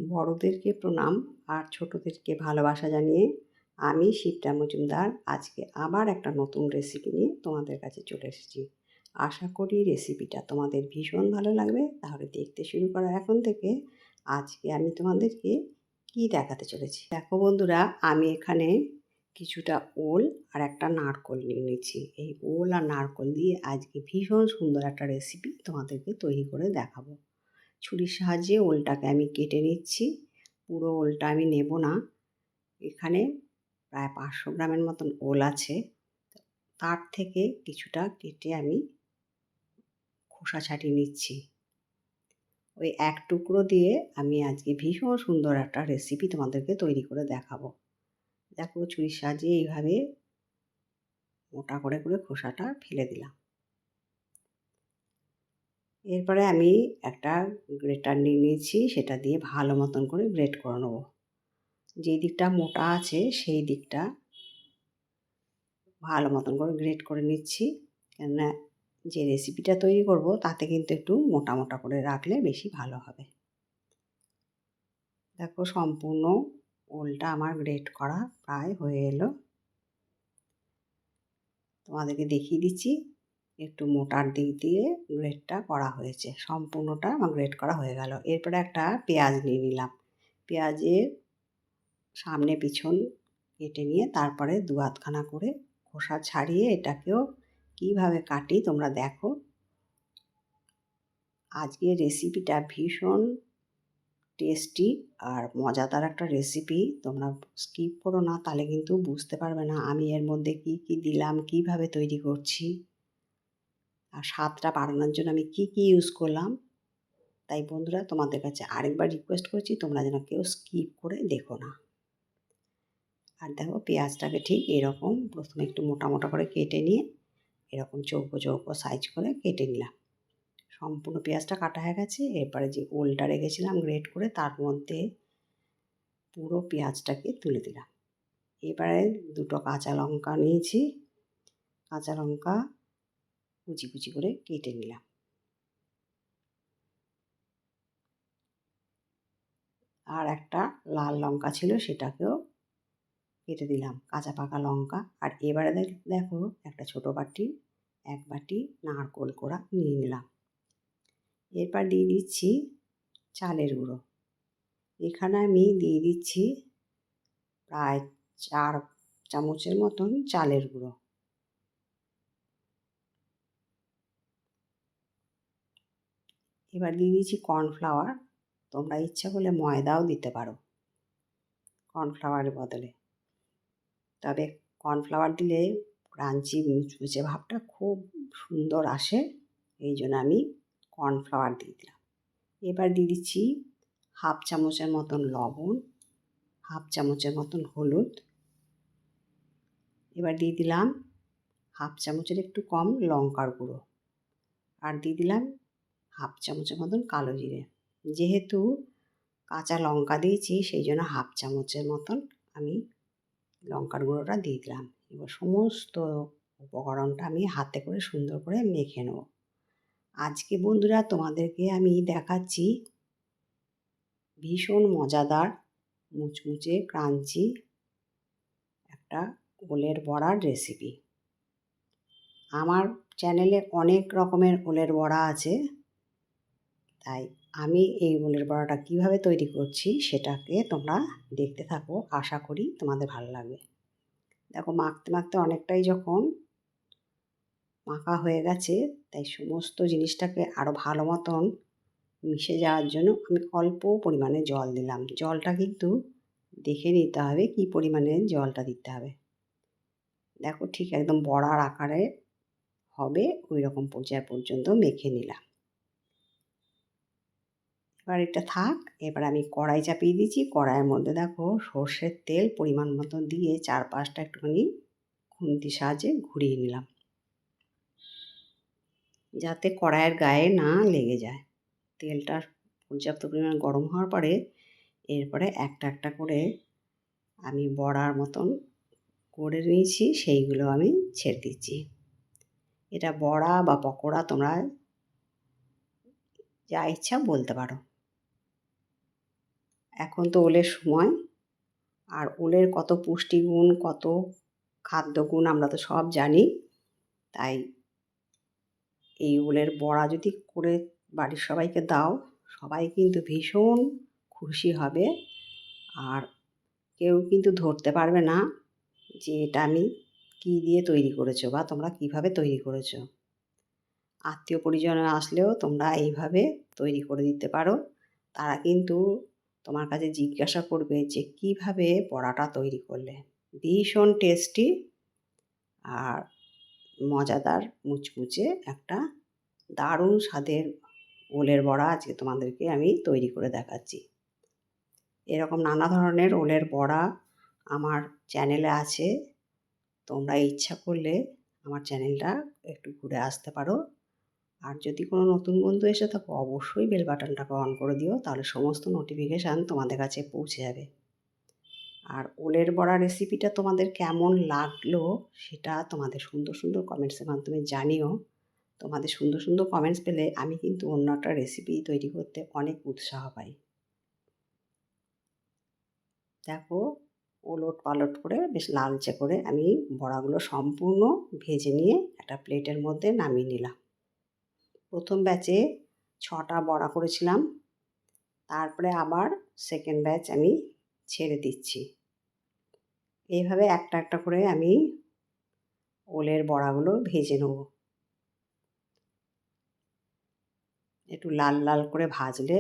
বড়দেরকে প্রণাম আর ছোটদেরকে ভালোবাসা জানিয়ে আমি শিপ্রা মজুমদার আজকে আবার একটা নতুন রেসিপি নিয়ে তোমাদের কাছে চলে এসেছি। আশা করি রেসিপিটা তোমাদের ভীষণ ভালো লাগবে। তাহলে দেখতে শুরু করা এখন থেকে। আজকে আমি তোমাদেরকে কি দেখাতে চলেছি দেখো বন্ধুরা, আমি এখানে কিছুটা ওল আর একটা নারকোল নিয়ে নিয়েছি। এই ওল আর নারকোল দিয়ে আজকে ভীষণ সুন্দর একটা রেসিপি তোমাদেরকে তৈরি করে দেখাবো। ছুরির সাহায্যে ওলটাকে আমি কেটে নিচ্ছি। পুরো ওলটা আমি নেব না। এখানে প্রায় 500 গ্রামের মতন ওল আছে। তার থেকে কিছুটা কেটে আমি খোসা ছাড়িয়ে নিচ্ছি। ওই এক টুকরো দিয়ে আমি আজকে ভীষণ সুন্দর একটা রেসিপি তোমাদেরকে তৈরি করে দেখাবো। দেখো, ছুরির সাহায্যে এইভাবে মোটা করে করে খোসাটা ফেলে দিলাম। এরপরে আমি একটা গ্রেটার নিয়ে নিয়েছি, সেটা দিয়ে ভালো মতন করে গ্রেট করে নেবো। যেই দিকটা মোটা আছে সেই দিকটা ভালো মতন করে গ্রেট করে নিচ্ছি, কেননা যে রেসিপিটা তৈরি করব তাতে কিন্তু একটু মোটা মোটা করে রাখলে বেশি ভালো হবে। দেখো, সম্পূর্ণ ওলটা আমার গ্রেট করা প্রায় হয়ে এলো। তোমাদেরকে দেখিয়ে দিচ্ছি, একটু মোটার দিক দিয়ে গ্রেটটা করা হয়েছে। সম্পূর্ণটা আমার গ্রেট করা হয়ে গেল। এরপরে একটা পেঁয়াজ নিয়ে নিলাম। পেঁয়াজের সামনে পিছন কেটে নিয়ে তারপরে দু হাতখানা করে খোসা ছাড়িয়ে এটাকেও কিভাবে কাটি তোমরা দেখো। আজকের রেসিপিটা ভীষণ টেস্টি আর মজাদার একটা রেসিপি। তোমরা স্কিপ করো না, তাহলে কিন্তু বুঝতে পারবে না আমি এর মধ্যে কি কি দিলাম, কিভাবে তৈরি করছি, আর স্বাদটা বাড়ানোর জন্য আমি কি কি ইউজ করলাম। তাই বন্ধুরা, তোমাদের কাছে আরেকবার রিকোয়েস্ট করছি, তোমরা যেন কেউ স্কিপ করে দেখো না। আর দেখো, পেঁয়াজটাকে ঠিক এরকম প্রথমে একটু মোটা মোটা করে কেটে নিয়ে এরকম চৌকো চৌকো সাইজ করে কেটে নিলাম। সম্পূর্ণ পেঁয়াজটা কাটা হয়ে গেছে। এরপরে যে ওলটা রেখেছিলাম গ্রেট করে তার মধ্যে পুরো পেঁয়াজটাকে তুলে দিলাম। এবারে দুটো কাঁচা লঙ্কা নিয়েছি, কাঁচা লঙ্কা কুচি কুচি করে কেটে নিলাম। আর একটা লাল লঙ্কা ছিল, সেটাকেও কেটে দিলাম, কাঁচা পাকা লঙ্কা। আর এবারে দেখো, একটা ছোটো বাটি এক বাটি নারকোল কোড়া নিয়ে নিলাম। এরপর দিয়ে দিচ্ছি চালের গুঁড়ো। এখানে আমি দিয়ে দিচ্ছি প্রায় 4 চামচের মতন চালের গুঁড়ো। এবার দিয়ে দিচ্ছি কর্নফ্লাওয়ার। তোমরা ইচ্ছা করলে ময়দাও দিতে পারো কর্নফ্লাওয়ারের বদলে, তবে কর্নফ্লাওয়ার দিলে ক্রাঞ্চি মুচমুচে ভাবটা খুব সুন্দর আসে, এই জন্য আমি কর্নফ্লাওয়ার দিয়ে দিলাম। এবার দিয়ে দিচ্ছি হাফ চামচের মতন লবণ, হাফ চামচের মতন হলুদ। এবার দিয়ে দিলাম হাফ চামচের একটু কম লঙ্কার গুঁড়ো। আর দিয়ে দিলাম হাফ চামচের মতন কালো জিরে। যেহেতু কাঁচা লঙ্কা দিয়েছি সেই জন্য হাফ চামচের মতন আমি লঙ্কার গুঁড়োটা দিয়ে দিলাম। এবার সমস্ত উপকরণটা আমি হাতে করে সুন্দর করে মেখে নেব। আজকে বন্ধুরা তোমাদেরকে আমি দেখাচ্ছি ভীষণ মজাদার মুচমুচে ক্রাঞ্চি একটা ওলের বড়ার রেসিপি। আমার চ্যানেলে অনেক রকমের ওলের বড়া আছে, তাই আমি এই ওলের বড়াটা কীভাবে তৈরি করছি সেটাকে তোমরা দেখতে থাকো। আশা করি তোমাদের ভালো লাগবে। দেখো, মাখতে মাখতে অনেকটাই যখন মাখা হয়ে গেছে, তাই সমস্ত জিনিসটাকে আরও ভালো মতন মিশে যাওয়ার জন্য আমি অল্প পরিমাণে জল দিলাম। জলটা কিন্তু দেখে নিতে হবে কী পরিমাণে জলটা দিতে হবে। দেখো, ঠিক একদম বড়ার আকারে হবে ওই রকম পর্যায় পর্যন্ত মেখে নিলাম। এবার এটা থাক। এবার আমি কড়াই চাপিয়ে দিয়েছি। কড়াইয়ের মধ্যে দেখো সর্ষের তেল পরিমাণ মতো দিয়ে চারপাশটা একটুখানি খুন্তির সাহায্যে ঘুরিয়ে নিলাম, যাতে কড়াইয়ের গায়ে না লেগে যায়। তেলটা পর্যাপ্ত পরিমাণ গরম হওয়ার পরে এরপরে একটা একটা করে আমি বড়ার মতন করে নিয়েছি, সেইগুলো আমি ছেড়ে দিচ্ছি। এটা বড়া বা পকোড়া তোমরা যা ইচ্ছা বলতে পারো। এখন তো ওলের সময়, আর ওলের কত পুষ্টিগুণ, কত খাদ্যগুণ আমরা তো সব জানি। তাই এই ওলের বড়া যদি করে বাড়ির সবাইকে দাও, সবাই কিন্তু ভীষণ খুশি হবে। আর কেউ কিন্তু ধরতে পারবে না যে এটা আমি কী দিয়ে তৈরি করেছো বা তোমরা কীভাবে তৈরি করেছো। আত্মীয় পরিজনে আসলেও তোমরা এইভাবে তৈরি করে দিতে পারো। তারা কিন্তু তোমার কাছে জিজ্ঞাসা করবে যে কীভাবে বড়াটা তৈরি করলে। ভীষণ টেস্টি আর মজাদার মুচমুচে একটা দারুণ স্বাদের ওলের বড়া আজকে তোমাদেরকে আমি তৈরি করে দেখাচ্ছি। এরকম নানা ধরনের ওলের বড়া আমার চ্যানেলে আছে। তোমরা ইচ্ছা করলে আমার চ্যানেলটা একটু ঘুরে আসতে পারো। আর যদি কোনো নতুন বন্ধু এসে থাকো, অবশ্যই বেল বাটনটাকে অন করে দিও, তাহলে সমস্ত নোটিফিকেশান তোমাদের কাছে পৌঁছে যাবে। আর ওলের বড়া রেসিপিটা তোমাদের কেমন লাগলো সেটা তোমাদের সুন্দর সুন্দর কমেন্টসের মাধ্যমে জানিও। তোমাদের সুন্দর সুন্দর কমেন্টস পেলে আমি কিন্তু অন্য একটা রেসিপি তৈরি করতে অনেক উৎসাহ পাই। দেখো, ওলট পালট করে বেশ লালচে করে আমি বড়াগুলো সম্পূর্ণ ভেজে নিয়ে একটা প্লেটের মধ্যে নামিয়ে নিলাম। প্রথম ব্যাচে 6টা বড়া করেছিলাম, তারপরে আবার সেকেন্ড ব্যাচ আমি ছেড়ে দিচ্ছি। এইভাবে একটা একটা করে আমি ওলের বড়াগুলো ভেজে নেব। একটু লাল লাল করে ভাজলে,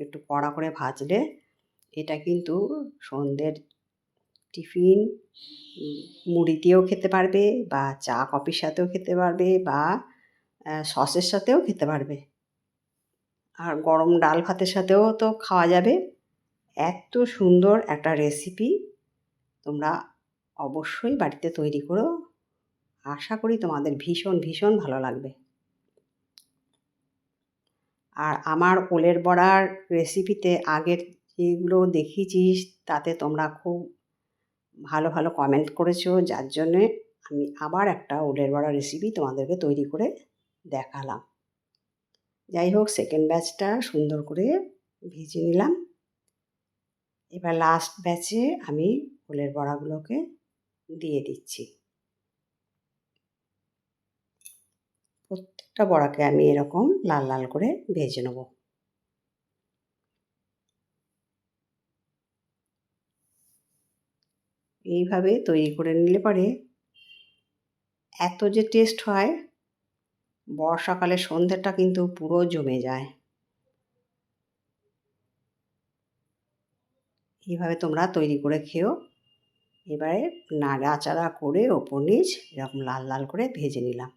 একটু কড়া করে ভাজলে এটা কিন্তু সন্ধ্যের টিফিন মুড়ি দিয়েও খেতে পারবে, বা চা কফির সাথেও খেতে পারবে, বা সসের সাথেও খেতে পারবে। আর গরম ডাল ভাতের সাথেও তো খাওয়া যাবে। এত সুন্দর একটা রেসিপি, তোমরা অবশ্যই বাড়িতে তৈরি করো। আশা করি তোমাদের ভীষণ ভীষণ ভালো লাগবে। আর আমার ওলের বড়ার রেসিপিতে আগের যেগুলো দেখিয়েছিস তাতে তোমরা খুব ভালো ভালো কমেন্ট করেছো, যার জন্যে আমি আবার একটা ওলের বড়া রেসিপি তোমাদেরকে তৈরি করে দেখালাম। যাই হোক, সেকেন্ড ব্যাচটা সুন্দর করে ভেজে নিলাম। এবার লাস্ট ব্যাচে আমি ওলের বড়াগুলোকে দিয়ে দিচ্ছি। প্রত্যেকটা বড়াকে আমি এরকম লাল লাল করে ভেজে নেব। এইভাবে তৈরি করে নিলে পরে এত যে টেস্ট হয়, বর্ষাকালে সন্ধ্যেটা কিন্তু পুরো জমে যায়। এইভাবে তোমরা তৈরি করে খেও। এবারে নাড়াচাড়া করে ওপর নিচ এরকম লাল লাল করে ভেজে নিলাম।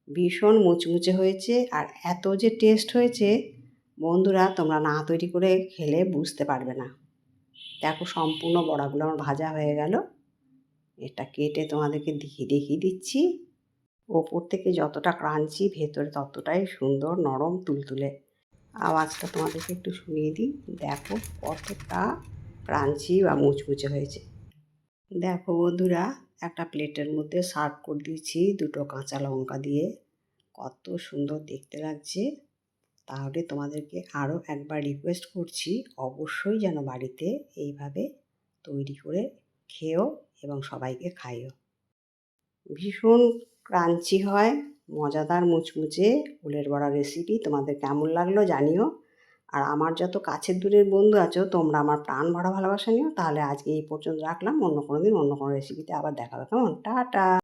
ভীষণ মুচমুচে হয়েছে আর এত যে টেস্ট হয়েছে, বন্ধুরা তোমরা না তৈরি করে খেলে বুঝতে পারবে না। দেখো, সম্পূর্ণ বড়াগুলো আমার ভাজা হয়ে গেল। এটা কেটে তোমাদেরকে দেখিয়ে দিচ্ছি। ওপর থেকে যতটা ক্রাঞ্চি, ভেতরে ততটাই সুন্দর নরম তুলতুলে। আওয়াজটা তোমাদেরকে একটু শুনিয়ে দিই। দেখো কতটা ক্রাঞ্চি বা মুচমুচে হয়েছে। দেখো বন্ধুরা, একটা প্লেটের মধ্যে সার্ভ করে দিয়েছি 2টো কাঁচা লঙ্কা দিয়ে। কত সুন্দর দেখতে লাগছে। তাহলে তোমাদেরকে আরও একবার রিকোয়েস্ট করছি, অবশ্যই যেন বাড়িতে এইভাবে তৈরি করে খেও এবং সবাইকে খাইও। ভীষণ ক্রাঞ্চি হয়, মজাদার মুচমুচে ওলের বড়া রেসিপি। তোমাদের কেমন লাগলো জানিও। আর আমার যত কাছের দূরের বন্ধু আছো, তোমরা আমার প্রাণ ভরা ভালোবাসা নিও। তাহলে আজকে এই পর্যন্ত রাখলাম। অন্য কোনো দিন অন্য কোনো রেসিপিতে আবার দেখা হবে। কেমন? টাটা।